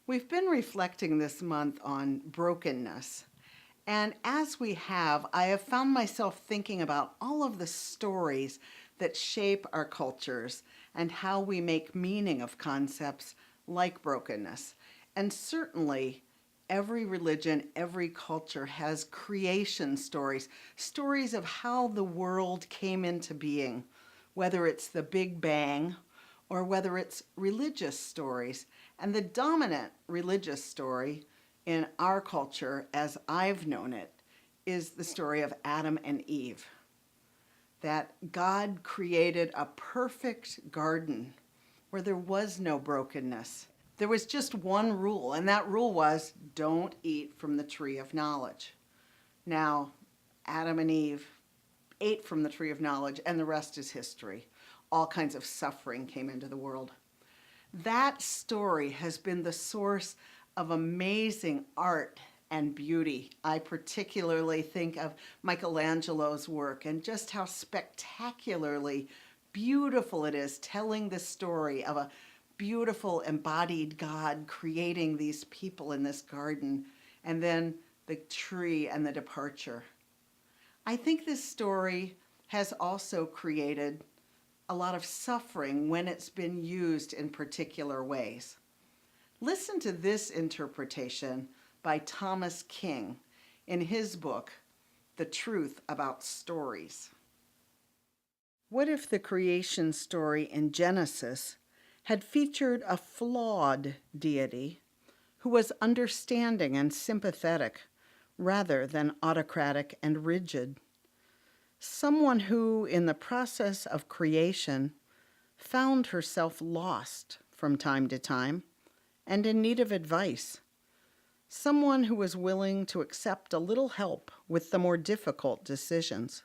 We've been reflecting this month on brokenness. And as we have, I have found myself thinking about all of the stories that shape our cultures and how we make meaning of concepts like brokenness. And certainly, every religion, every culture has creation stories, stories of how the world came into being, whether it's the Big Bang or whether it's religious stories. And the dominant religious story in our culture, as I've known it, is the story of Adam and Eve. That God created a perfect garden where there was no brokenness. There was just one rule, and that rule was don't eat from the tree of knowledge. Now, Adam and Eve ate from the tree of knowledge, and the rest is history. All kinds of suffering came into the world. That story has been the source of amazing art and beauty. I particularly think of Michelangelo's work and just how spectacularly beautiful it is, telling the story of a beautiful embodied God creating these people in this garden, and then the tree and the departure. I think this story has also created a lot of suffering when it's been used in particular ways. Listen to this interpretation by Thomas King in his book, The Truth About Stories. What if the creation story in Genesis had featured a flawed deity who was understanding and sympathetic rather than autocratic and rigid? Someone who, in the process of creation, found herself lost from time to time and in need of advice. Someone who was willing to accept a little help with the more difficult decisions.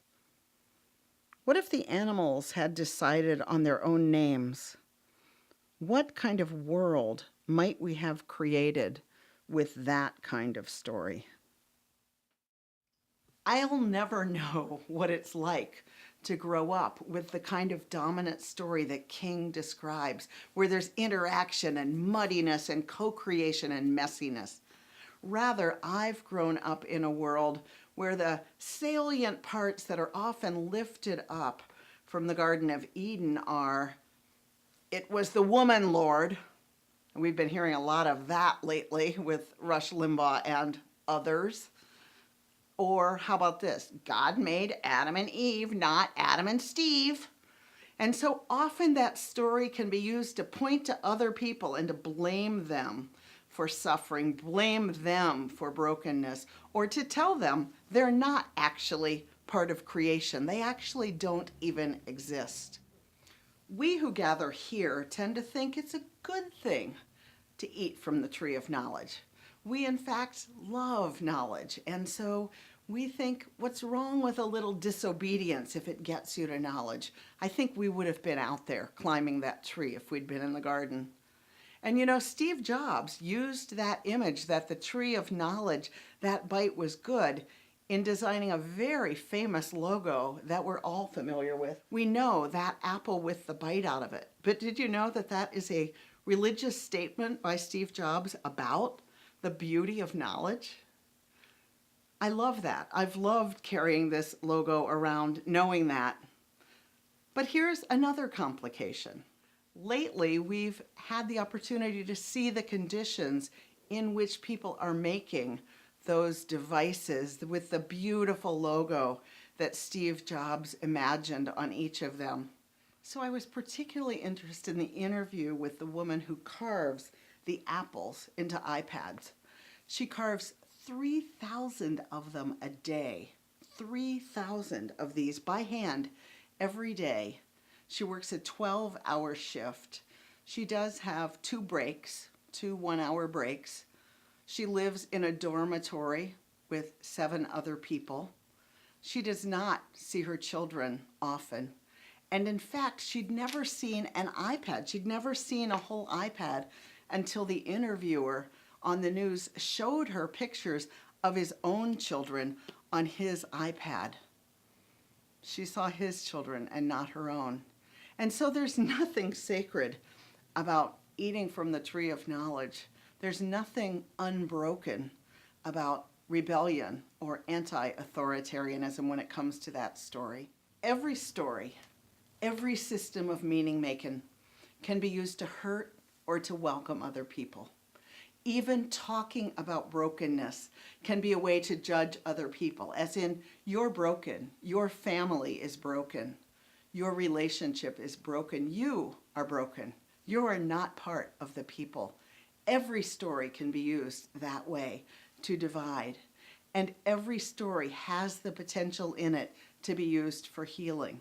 What if the animals had decided on their own names? What kind of world might we have created with that kind of story? I'll never know what it's like to grow up with the kind of dominant story that King describes, where there's interaction and muddiness and co-creation and messiness. Rather, I've grown up in a world where the salient parts that are often lifted up from the Garden of Eden are, it was the woman, Lord. And we've been hearing a lot of that lately with Rush Limbaugh and others. Or how about this? God made Adam and Eve, not Adam and Steve. And so often that story can be used to point to other people and to blame them for suffering, blame them for brokenness, or to tell them they're not actually part of creation. They actually don't even exist. We who gather here tend to think it's a good thing to eat from the tree of knowledge. We, in fact, love knowledge, and so we think, what's wrong with a little disobedience if it gets you to knowledge? I think we would have been out there climbing that tree if we'd been in the garden. And you know, Steve Jobs used that image that the tree of knowledge, that bite was good, in designing a very famous logo that we're all familiar with. We know that apple with the bite out of it. But did you know that that is a religious statement by Steve Jobs about the beauty of knowledge? I love that. I've loved carrying this logo around knowing that. But here's another complication. Lately, we've had the opportunity to see the conditions in which people are making those devices with the beautiful logo that Steve Jobs imagined on each of them. So I was particularly interested in the interview with the woman who carves the apples into iPads. She carves 3,000 of them a day, 3,000 of these by hand every day. She works a 12-hour shift. She does have 2 breaks, 2 one-hour breaks. She lives in a dormitory with 7 other people. She does not see her children often. And in fact, she'd never seen an iPad. She'd never seen a whole iPad until the interviewer on the news showed her pictures of his own children on his iPad. She saw his children and not her own. And so there's nothing sacred about eating from the tree of knowledge, There's nothing unbroken about rebellion or anti-authoritarianism when it comes to that story. Every story, every system of meaning making can be used to hurt or to welcome other people. Even talking about brokenness can be a way to judge other people, as in, you're broken, your family is broken, your relationship is broken, you are broken, you are not part of the people. Every story can be used that way to divide, and every story has the potential in it to be used for healing.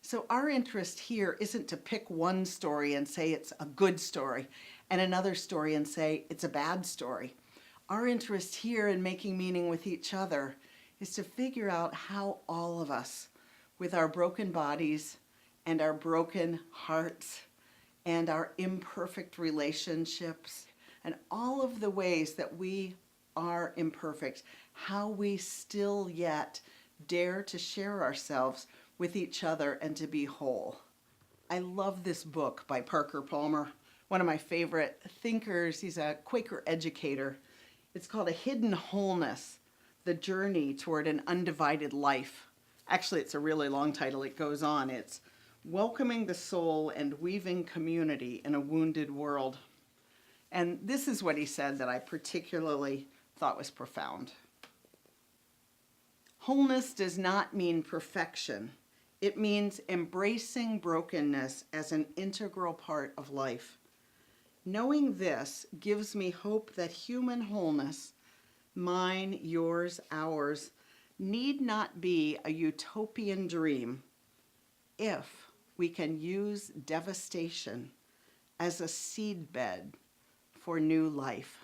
So our interest here isn't to pick one story and say it's a good story and another story and say it's a bad story. Our interest here in making meaning with each other is to figure out how all of us, with our broken bodies and our broken hearts and our imperfect relationships and all of the ways that we are imperfect, how we still yet dare to share ourselves with each other and to be whole. I love this book by Parker Palmer, one of my favorite thinkers. He's a Quaker educator. It's called A Hidden Wholeness, The Journey Toward an Undivided Life. Actually, it's a really long title. It goes on. It's Welcoming the Soul and Weaving Community in a Wounded World. And this is what he said that I particularly thought was profound. Wholeness does not mean perfection. It means embracing brokenness as an integral part of life. Knowing this gives me hope that human wholeness, mine, yours, ours, need not be a utopian dream if we can use devastation as a seedbed for new life.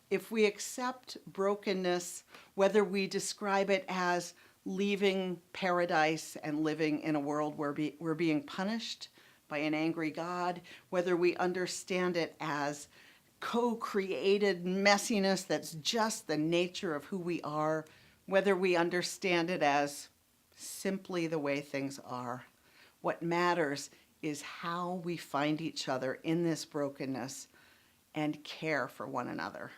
If we accept brokenness, whether we describe it as leaving paradise and living in a world where we're being punished by an angry God, whether we understand it as co-created messiness that's just the nature of who we are, whether we understand it as simply the way things are, what matters is how we find each other in this brokenness and care for one another.